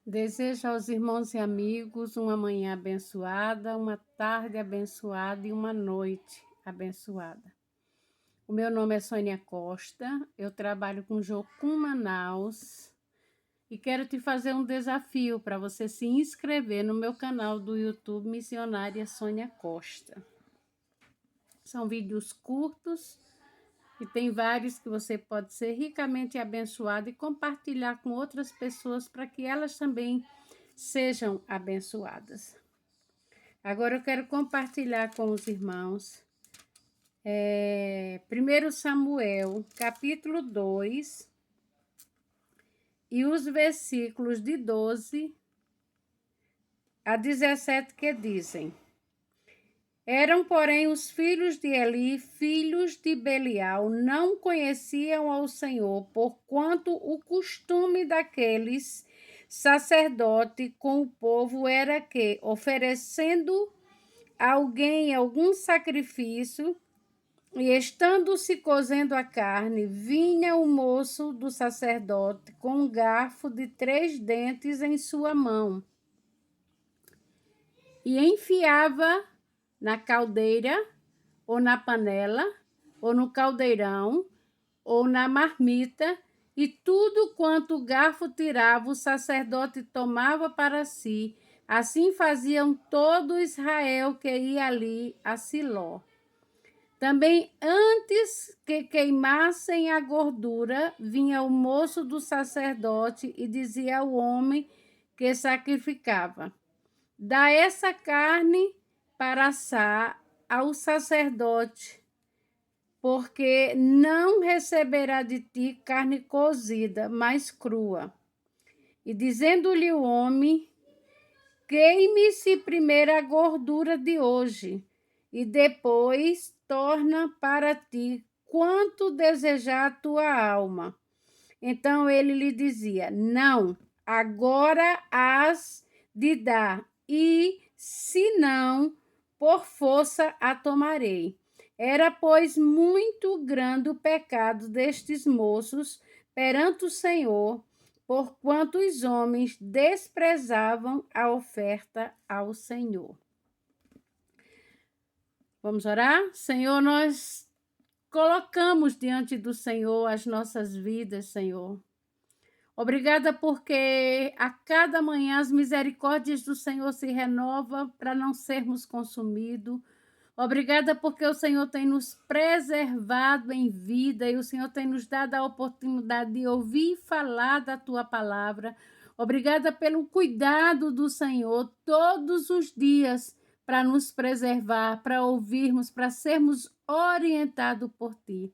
Desejo aos irmãos e amigos uma manhã abençoada, uma tarde abençoada e uma noite abençoada. O meu nome é Sônia Costa, eu trabalho com Jocum Manaus e quero te fazer um desafio para você se inscrever no meu canal do YouTube Missionária Sônia Costa. São vídeos curtos e tem vários que você pode ser ricamente abençoado e compartilhar com outras pessoas para que elas também sejam abençoadas. Agora eu quero compartilhar com os irmãos 1 Samuel, capítulo 2, e os versículos de 12 a 17 que dizem: Eram, porém, os filhos de Eli, filhos de Belial, não conheciam ao Senhor, porquanto o costume daqueles sacerdote com o povo era que, oferecendo a alguém algum sacrifício, e estando-se cozendo a carne, vinha o moço do sacerdote com um garfo de 3 dentes em sua mão, e enfiava na caldeira, ou na panela, ou no caldeirão, ou na marmita, e tudo quanto o garfo tirava, o sacerdote tomava para si. Assim faziam todo Israel que ia ali a Siló. Também antes que queimassem a gordura, vinha o moço do sacerdote e dizia ao homem que sacrificava: Dá essa carne para assar ao sacerdote, porque não receberá de ti carne cozida, mas crua. E dizendo-lhe o homem: Queime-se primeiro a gordura de hoje, e depois torna para ti quanto desejar a tua alma. Então ele lhe dizia: Não, agora hás de dar, e se não, por força a tomarei. Era, pois, muito grande o pecado destes moços perante o Senhor, porquanto os homens desprezavam a oferta ao Senhor. Vamos orar? Senhor, nós colocamos diante do Senhor as nossas vidas, Senhor. Obrigada porque a cada manhã as misericórdias do Senhor se renovam para não sermos consumidos. Obrigada porque o Senhor tem nos preservado em vida e o Senhor tem nos dado a oportunidade de ouvir e falar da tua palavra. Obrigada pelo cuidado do Senhor todos os dias para nos preservar, para ouvirmos, para sermos orientados por ti.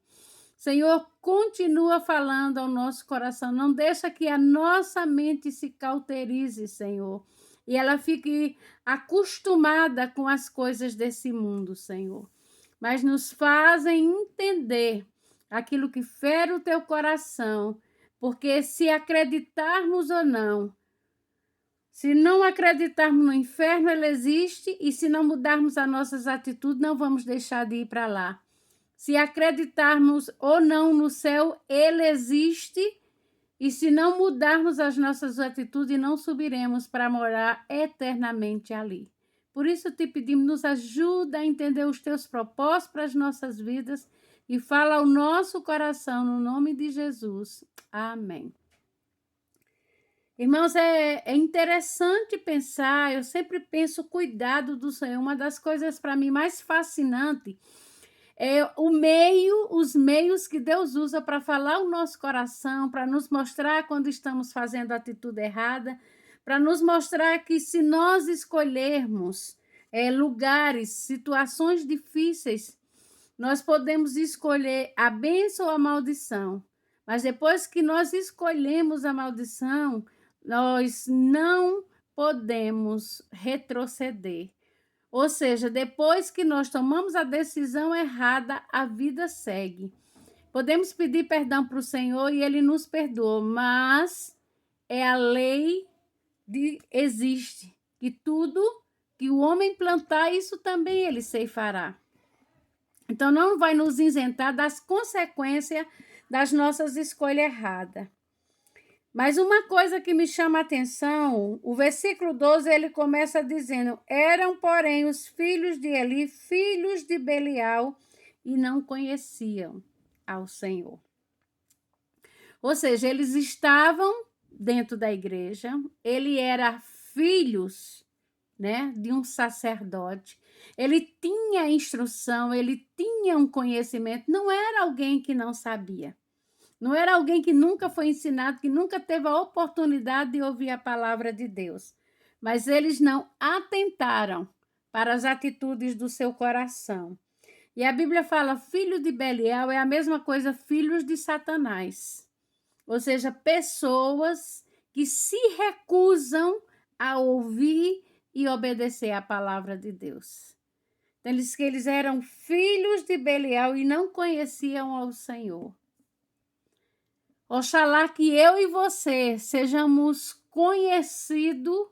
Senhor, continua falando ao nosso coração. Não deixa que a nossa mente se cauterize, Senhor, e ela fique acostumada com as coisas desse mundo, Senhor. Mas nos fazem entender aquilo que fere o teu coração, porque se acreditarmos ou não, se não acreditarmos no inferno, ele existe, e se não mudarmos as nossas atitudes, não vamos deixar de ir para lá. Se acreditarmos ou não no céu, ele existe, e se não mudarmos as nossas atitudes, não subiremos para morar eternamente ali. Por isso te pedimos, nos ajuda a entender os teus propósitos para as nossas vidas e fala ao nosso coração, no nome de Jesus. Amém. Irmãos, é interessante pensar, eu sempre penso o cuidado do Senhor. Uma das coisas para mim mais fascinante é os meios que Deus usa para falar o nosso coração, para nos mostrar quando estamos fazendo a atitude errada, para nos mostrar que se nós escolhermos lugares, situações difíceis, nós podemos escolher a bênção ou a maldição. Mas depois que nós escolhemos a maldição, nós não podemos retroceder. Ou seja, depois que nós tomamos a decisão errada, a vida segue. Podemos pedir perdão para o Senhor e Ele nos perdoa, mas é a lei existe. Que tudo que o homem plantar, isso também ele ceifará. Então, não vai nos isentar das consequências das nossas escolhas erradas. Mas uma coisa que me chama a atenção, o versículo 12, ele começa dizendo: eram, porém, os filhos de Eli, filhos de Belial, e não conheciam ao Senhor. Ou seja, eles estavam dentro da igreja, ele era filhos, né, de um sacerdote, ele tinha instrução, ele tinha um conhecimento, não era alguém que não sabia. Não era alguém que nunca foi ensinado, que nunca teve a oportunidade de ouvir a palavra de Deus. Mas eles não atentaram para as atitudes do seu coração. E a Bíblia fala, filho de Belial é a mesma coisa, filhos de Satanás. Ou seja, pessoas que se recusam a ouvir e obedecer à palavra de Deus. Então, eles eram filhos de Belial e não conheciam ao Senhor. Oxalá que eu e você sejamos conhecidos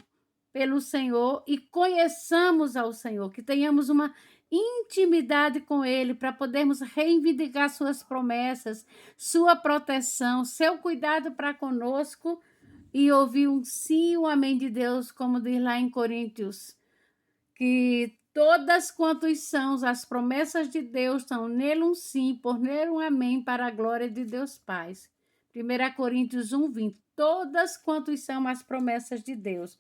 pelo Senhor e conheçamos ao Senhor, que tenhamos uma intimidade com Ele para podermos reivindicar suas promessas, sua proteção, seu cuidado para conosco e ouvir um sim e um amém de Deus, como diz lá em Coríntios, que todas quantos são as promessas de Deus estão nele um sim, por nele um amém para a glória de Deus Pai. 1 Coríntios 1:20, todas quantos são as promessas de Deus.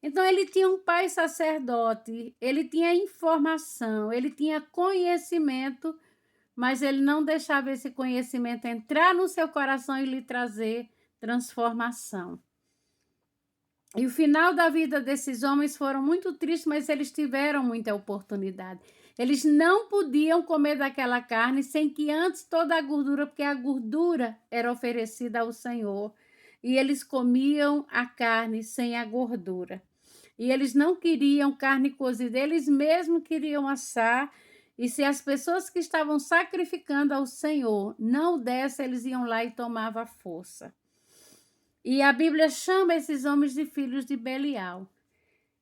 Então, ele tinha um pai sacerdote, ele tinha informação, ele tinha conhecimento, mas ele não deixava esse conhecimento entrar no seu coração e lhe trazer transformação. E o final da vida desses homens foram muito tristes, mas eles tiveram muita oportunidade. Eles não podiam comer daquela carne sem que antes toda a gordura, porque a gordura era oferecida ao Senhor. E eles comiam a carne sem a gordura. E eles não queriam carne cozida, eles mesmos queriam assar. E se as pessoas que estavam sacrificando ao Senhor não dessem, eles iam lá e tomavam força. E a Bíblia chama esses homens de filhos de Belial.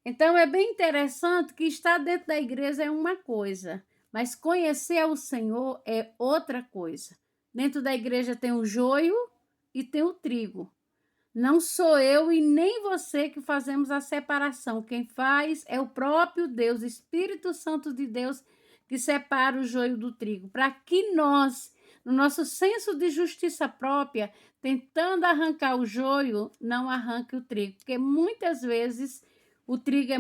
Então, é bem interessante que estar dentro da igreja é uma coisa, mas conhecer o Senhor é outra coisa. Dentro da igreja tem o joio e tem o trigo. Não sou eu e nem você que fazemos a separação. Quem faz é o próprio Deus, Espírito Santo de Deus, que separa o joio do trigo. Para que nós, no nosso senso de justiça própria, tentando arrancar o joio, não arranque o trigo. Porque muitas vezes o trigo é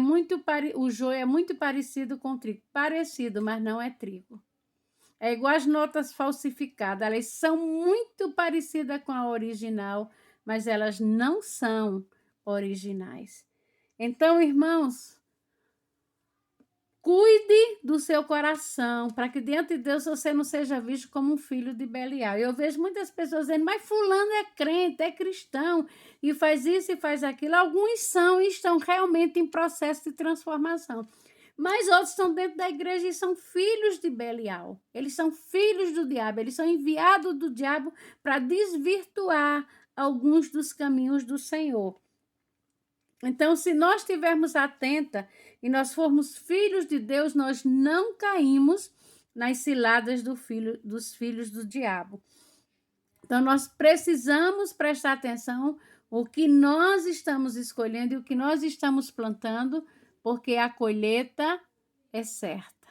o joio é muito parecido com o trigo. Parecido, mas não é trigo. É igual as notas falsificadas. Elas são muito parecidas com a original, mas elas não são originais. Então, irmãos, cuide do seu coração, para que diante de Deus você não seja visto como um filho de Belial. Eu vejo muitas pessoas dizendo, mas fulano é crente, é cristão, e faz isso e faz aquilo. Alguns são e estão realmente em processo de transformação. Mas outros estão dentro da igreja e são filhos de Belial. Eles são filhos do diabo, eles são enviados do diabo para desvirtuar alguns dos caminhos do Senhor. Então, se nós estivermos atentas e nós formos filhos de Deus, nós não caímos nas ciladas dos filhos do diabo. Então, nós precisamos prestar atenção o que nós estamos escolhendo e o que nós estamos plantando, porque a colheita é certa.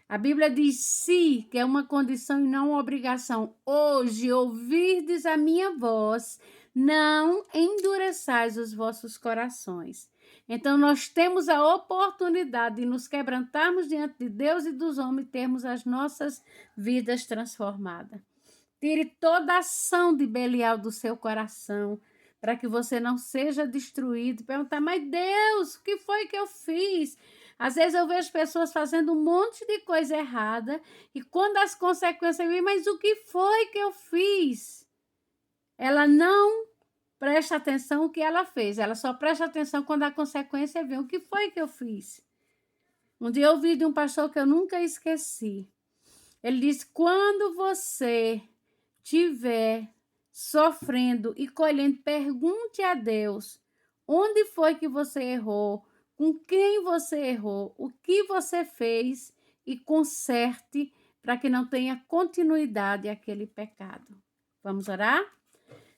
A Bíblia diz se, que é uma condição e não uma obrigação. Hoje ouvirdes a minha voz, não endureçais os vossos corações. Então, nós temos a oportunidade de nos quebrantarmos diante de Deus e dos homens e termos as nossas vidas transformadas. Tire toda a ação de Belial do seu coração, para que você não seja destruído. Perguntar, mas Deus, o que foi que eu fiz? Às vezes eu vejo pessoas fazendo um monte de coisa errada e quando as consequências vêm, mas o que foi que eu fiz? Ela não presta atenção no que ela fez, ela só presta atenção quando a consequência vem. O que foi que eu fiz? Um dia eu ouvi de um pastor que eu nunca esqueci. Ele disse, quando você estiver sofrendo e colhendo, pergunte a Deus onde foi que você errou, com quem você errou, o que você fez e conserte para que não tenha continuidade aquele pecado. Vamos orar?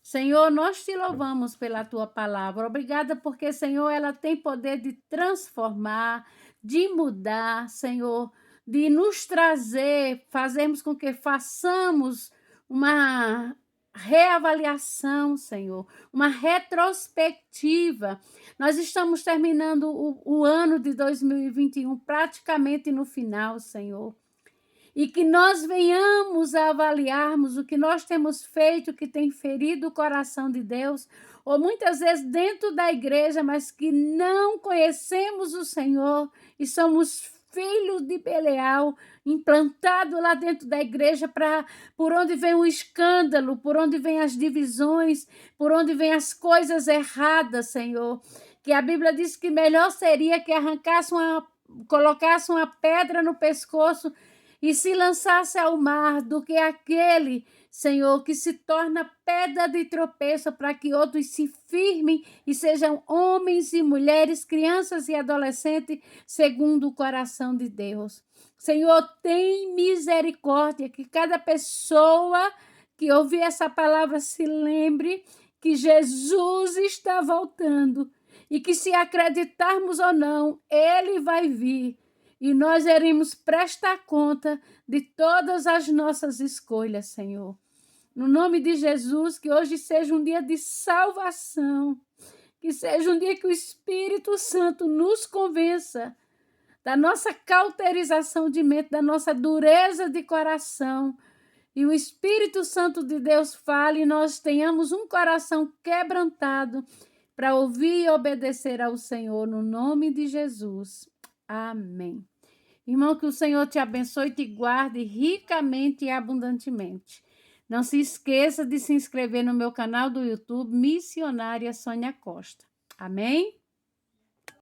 Senhor, nós te louvamos pela tua palavra. Obrigada porque, Senhor, ela tem poder de transformar, de mudar, Senhor, de nos trazer, fazermos com que façamos uma reavaliação, Senhor, uma retrospectiva. Nós estamos terminando o ano de 2021, praticamente no final, Senhor. E que nós venhamos a avaliarmos o que nós temos feito, que tem ferido o coração de Deus, ou muitas vezes dentro da igreja, mas que não conhecemos o Senhor e somos filhos de Belial, implantado lá dentro da igreja, por onde vem o escândalo, por onde vem as divisões, por onde vem as coisas erradas, Senhor. Que a Bíblia diz que melhor seria que colocasse uma pedra no pescoço e se lançasse ao mar do que aquele, Senhor, que se torna pedra de tropeço para que outros se firmem e sejam homens e mulheres, crianças e adolescentes, segundo o coração de Deus. Senhor, tem misericórdia, que cada pessoa que ouvir essa palavra se lembre que Jesus está voltando e que, se acreditarmos ou não, ele vai vir. E nós iremos prestar conta de todas as nossas escolhas, Senhor. No nome de Jesus, que hoje seja um dia de salvação, que seja um dia que o Espírito Santo nos convença da nossa cauterização de mente, da nossa dureza de coração, e o Espírito Santo de Deus fale e nós tenhamos um coração quebrantado para ouvir e obedecer ao Senhor, no nome de Jesus. Amém. Irmão, que o Senhor te abençoe e te guarde ricamente e abundantemente. Não se esqueça de se inscrever no meu canal do YouTube, Missionária Sônia Costa. Amém?